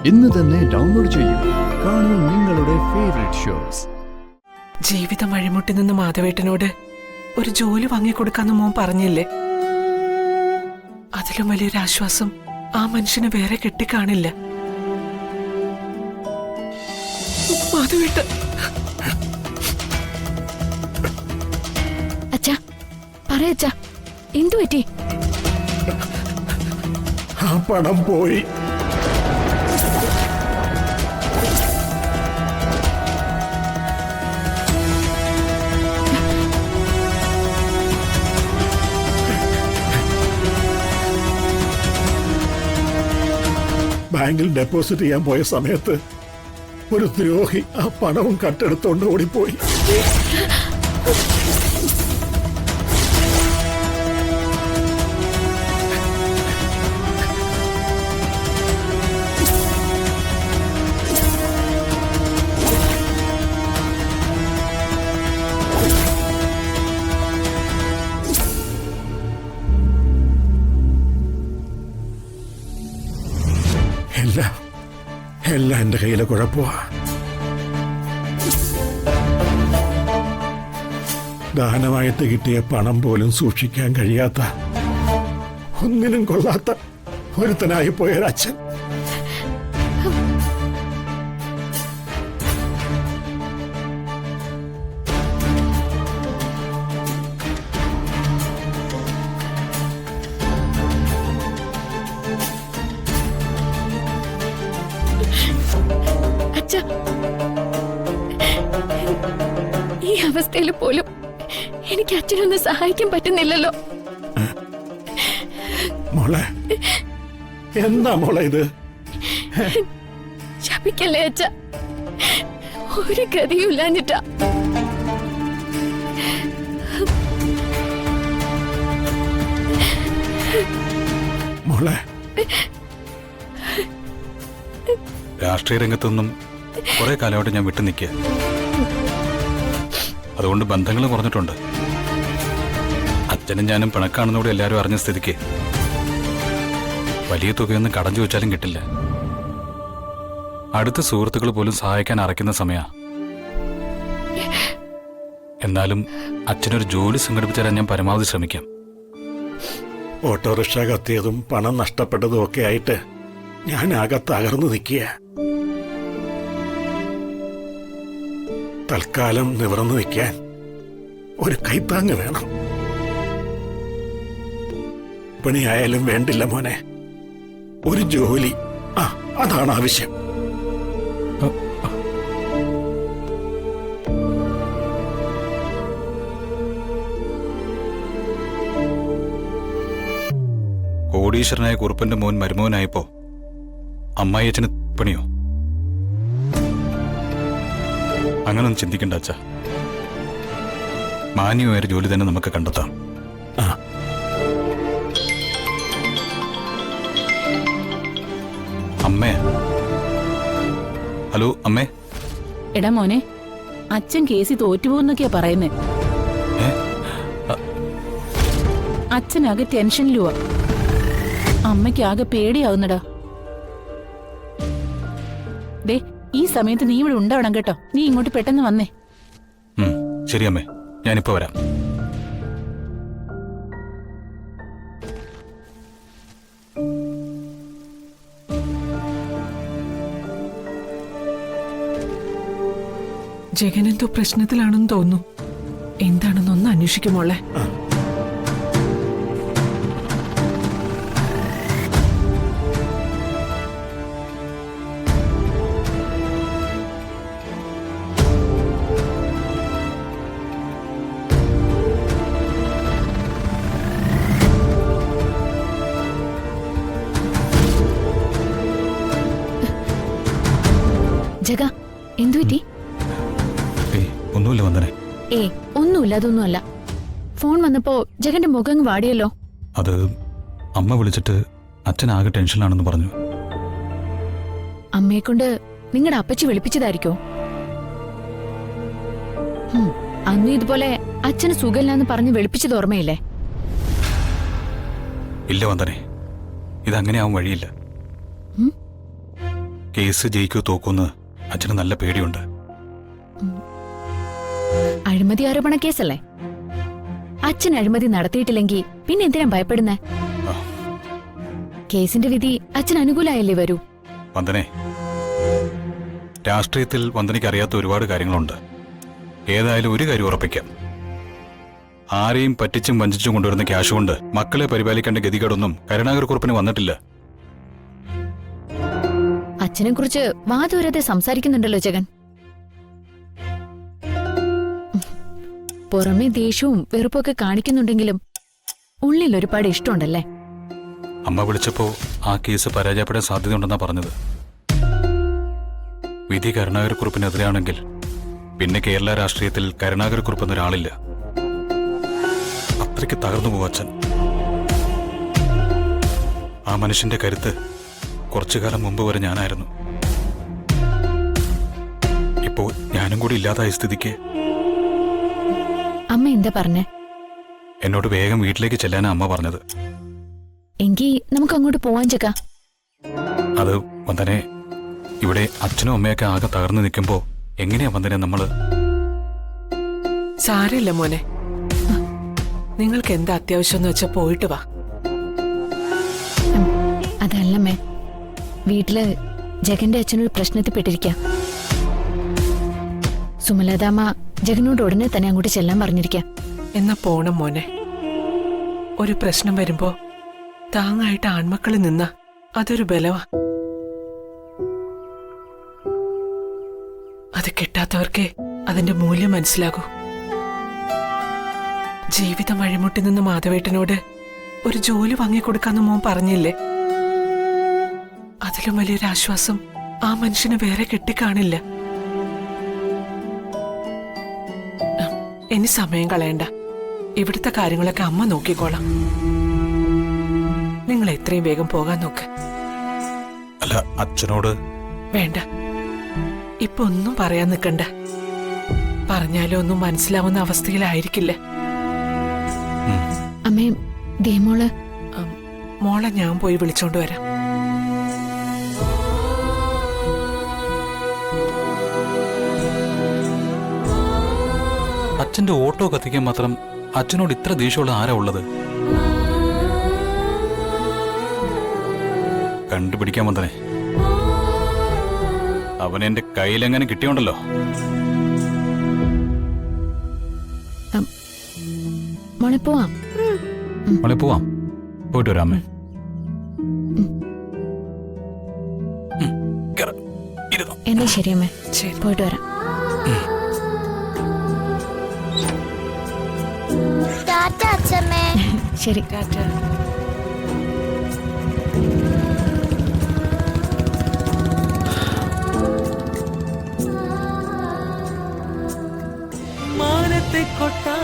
ഇന്ന് തന്നെ ഡൗൺലോഡ് ചെയ്യൂ. കാണൂ നിങ്ങളുടെ ഫേവറേറ്റ് ഷോസ്. ജീവിതം വഴിമുട്ടി നിന്ന് മാധവേട്ടനോട് ഒരു ജോലി വാങ്ങിക്കൊടുക്കാന്ന് മോൻ പറഞ്ഞില്ലേ? അതിലും വലിയൊരു ആശ്വാസം ആ മനുഷ്യന് വേറെ കെട്ടിക്കാണില്ല. മാധവേട്ടൻ അച്ഛാ പറയച്ചാ, എന്തു പറ്റി? ആ പണം പോയി. ബാങ്കിൽ ഡെപ്പോസിറ്റ് ചെയ്യാൻ പോയ സമയത്ത് ഒരു ദ്രോഹി ആ പണവും കട്ടെടുത്തോണ്ട് ഓടിപ്പോയി. എല്ലാം എന്റെ കയ്യിലെ കുഴപ്പമാ. ദാനമായിട്ട് കിട്ടിയ പണം പോലും സൂക്ഷിക്കാൻ കഴിയാത്ത, ഒന്നിനും കൊള്ളാത്ത ഒരുത്തനായി പോയൊരച്ഛൻ. ഈ അവസ്ഥയിൽ പോലും എനിക്ക് അച്ഛനൊന്ന് സഹായിക്കാൻ പറ്റുന്നില്ലല്ലോ. മോളെ, എന്താ മോളെ ഇത്? ശപിക്കല്ലേ അച്ഛ, ഒരു ഗതിയും ഇല്ലാഞ്ഞിട്ടാ. മോളെ, രാഷ്ട്രീയ രംഗത്തൊന്നും കുറെ കാലമായിട്ട് ഞാൻ വിട്ടു നിൽക്കുക. അതുകൊണ്ട് ബന്ധങ്ങൾ കുറഞ്ഞിട്ടുണ്ട്. അച്ഛനും ഞാനും പിണക്കാണെന്നൂടെ എല്ലാവരും അറിഞ്ഞ സ്ഥിതിക്ക് വലിയ തുകയൊന്നും കടം ചോദിച്ചാലും കിട്ടില്ല. അടുത്ത സുഹൃത്തുക്കൾ പോലും സഹായിക്കാൻ അറയ്ക്കുന്ന സമയ. എന്നാലും അച്ഛനൊരു ജോലി സംഘടിപ്പിച്ചാൽ ഞാൻ പരമാവധി ശ്രമിക്കാം. ഓട്ടോറിക്ഷ കത്തിയതും പണം നഷ്ടപ്പെട്ടതും ഒക്കെ ആയിട്ട് ഞാൻ ആകെ തകർന്നു നിൽക്കുക. തൽക്കാലം നിവർന്നു നിൽക്കാൻ ഒരു കൈത്താങ്ങ് വേണം. പണിയായാലും വേണ്ടില്ല മോനെ, ഒരു ജോലി, അതാണ് ആവശ്യം. കോടീശ്വരനായ കുറുപ്പന്റെ മോൻ മരുമോനായപ്പോ അമ്മായിയച്ഛന് പണിയോ? അങ്ങനൊന്നും ചിന്തിക്കണ്ട അച്ഛാ. മാന്യമായ ജോലി തന്നെ നമുക്ക് കണ്ടെത്താം. അമ്മേ, ഹലോ അമ്മേ. എടാ മോനെ, അച്ഛൻ കേസിൽ തോറ്റുപോകുന്നൊക്കെയാ പറയുന്നേ. അച്ഛനാകെ ടെൻഷനിലുവാ. അമ്മയ്ക്കാകെ പേടിയാവുന്നടാ. ദേ, ഈ സമയത്ത് നീ ഇവിടെ ഉണ്ടാവണം കേട്ടോ. നീ ഇങ്ങോട്ട് പെട്ടെന്ന് വന്നേ. ശരി അമ്മേ, ഞാനിപ്പോ വരാം. ജഗനെന്തോ പ്രശ്നത്തിലാണെന്ന് തോന്നുന്നു. എന്താണെന്നൊന്ന് അന്വേഷിക്കുമോളെ. ജഗ, എന്തു പറ്റി? ഒന്നുമില്ല വന്ദനെ. ഒന്നുമില്ല, അതൊന്നുമല്ല. ഫോൺ വന്നപ്പോ ജഗന്റെ മുഖം വാടിയല്ലോ. അത് അമ്മ വിളിച്ചിട്ട് അച്ഛൻ ആകെ ടെൻഷനിലാണെന്ന് പറഞ്ഞു. അമ്മയെ കൊണ്ട് നിങ്ങളുടെ അപ്പച്ചി വിളിപ്പിച്ചതായിരിക്കോ? അന്ന് ഇതുപോലെ അച്ഛന് സുഖമില്ലാന്ന് പറഞ്ഞ് വിളിപ്പിച്ചത് ഓർമ്മയില്ലേ? ഇല്ല വന്ദനെ, ഇതങ്ങനെ ആവാൻ വഴിയില്ല. കേസ് ജയിക്കോ തോക്കുമെന്ന് അച്ഛന് നല്ല പേടിയുണ്ട്. അഴിമതി ആരോപണ കേസല്ലേ? അച്ഛൻ അഴിമതി നടത്തിയിട്ടില്ലെങ്കിൽ പിന്നെ എന്തിനാ ഭയപ്പെടുന്നേ? ആ. കേസിന്റെ വിധി അച്ഛൻ അനുകൂലമായല്ലേ വരൂ? വന്ദനെ, രാഷ്ട്രീയത്തിൽ വന്ദനയ്ക്ക് അറിയാത്ത ഒരുപാട് കാര്യങ്ങളുണ്ട്. ഏതായാലും ഒരു കാര്യം ഉറപ്പിക്കാം, ആരെയും പറ്റിച്ചും വഞ്ചിച്ചും കൊണ്ടുവരുന്ന ക്യാഷ് കൊണ്ട് മക്കളെ പരിപാലിക്കേണ്ട ഗതികേടൊന്നും കരുണാകരക്കുറുപ്പിന് വന്നിട്ടില്ല. അച്ഛനെ കുറിച്ച് വാദൂരത്തെ സംസാരിക്കുന്നുണ്ടല്ലോ ജഗൻ. പുറമെ ദേഷ്യവും വെറുപ്പൊക്കെ കാണിക്കുന്നുണ്ടെങ്കിലും ഉള്ളിൽ ഒരുപാട് ഇഷ്ടമുണ്ടല്ലേ? അമ്മ വിളിച്ചപ്പോ ആ കേസ് പരാജയപ്പെടാൻ സാധ്യതയുണ്ടെന്നാ പറഞ്ഞത്. വിധി കരുണാകരക്കുറുപ്പിനെതിരെയാണെങ്കിൽ പിന്നെ കേരള രാഷ്ട്രീയത്തിൽ കരുണാകരക്കുറുപ്പ് എന്നൊരാളില്ല. അത്രയ്ക്ക് തകർന്നു പോവും അച്ഛൻ. ആ മനുഷ്യന്റെ കരുത്ത് കുറച്ചു കാലം മുമ്പ് വരെ ഞാനായിരുന്നു. ഇപ്പോ ഞാനും കൂടി ഇല്ലാതായ സ്ഥിതിക്ക് അമ്മ എന്താ പറഞ്ഞേ? എന്നോട് വേഗം വീട്ടിലേക്ക് ചെല്ലാനാ അമ്മ പറഞ്ഞത്. എങ്കി നമുക്ക് അങ്ങോട്ട് പോവാൻ ജഗ. അത് വന്ദനെ, ഇവിടെ അച്ഛനും അമ്മയൊക്കെ ആകെ തകർന്നു നിൽക്കുമ്പോ എങ്ങനെയാ വന്ദനെ നമ്മള്? സാരമില്ല മോനെ, നിങ്ങൾക്ക് എന്താ അത്യാവശ്യം എന്ന് വെച്ചാ പോയിട്ട് വാ. അതല്ലമ്മേ, വീട്ടില് ജഗന്റെ അച്ഛനൊരു പ്രശ്നത്തിൽ പെട്ടിരിക്കാം. സുമലതാമ്മ ജഗനോട് ഉടനെ തന്നെ അങ്ങോട്ട് ചെല്ലാൻ പറഞ്ഞിരിക്കാം. എന്നാ പോണം മോനെ. ഒരു പ്രശ്നം വരുമ്പോ താങ്ങായിട്ട് ആൺമക്കള് നിന്ന അതൊരു ബലവാ. അത് കിട്ടാത്തവർക്കേ അതിന്റെ മൂല്യം മനസ്സിലാകൂ. ജീവിതം വഴിമുട്ടി നിന്ന് മാധവേട്ടനോട് ഒരു ജോലി വാങ്ങിക്കൊടുക്കാന്ന് മോൻ പറഞ്ഞില്ലേ? അതിലും വലിയൊരു ആശ്വാസം ആ മനുഷ്യന് വേറെ കിട്ടിക്കാണില്ല. ഇനി സമയം കളയണ്ട, ഇവിടുത്തെ കാര്യങ്ങളൊക്കെ അമ്മ നോക്കിക്കോളാം. നിങ്ങൾ എത്രയും വേഗം പോകാൻ നോക്ക്. അല്ല, അച്ഛനോട് വേണ്ട, ഇപ്പൊ ഒന്നും പറയാൻ നിൽക്കണ്ട. പറഞ്ഞാലും ഒന്നും മനസ്സിലാവുന്ന അവസ്ഥയിലായിരിക്കില്ല. അമ്മേ, ദേമോള് മോളെ ഞാൻ പോയി വിളിച്ചോണ്ട് വരാം. അച്ഛന്റെ ഓട്ടോ കത്തിക്കാൻ മാത്രം അച്ഛനോട് ഇത്ര ദേഷ്യമുള്ള ആരാ ഉള്ളത്? കണ്ടുപിടിക്കാൻ വന്നനെ. അവൻ എന്റെ കയ്യിലെങ്ങനെ കിട്ടിയോണ്ടല്ലോ. മോളെ പോവാം. മോളെ പോവാം, പോയിട്ട് വരാം അമ്മേ. എന്നാ ശരി അമ്മേ, ശരി. പോയിട്ട് വരാം. ടാറ്റ അച്ഛമ്മേ. ശരി. ടാറ്റ. മാനത്തെ കൊട്ടാ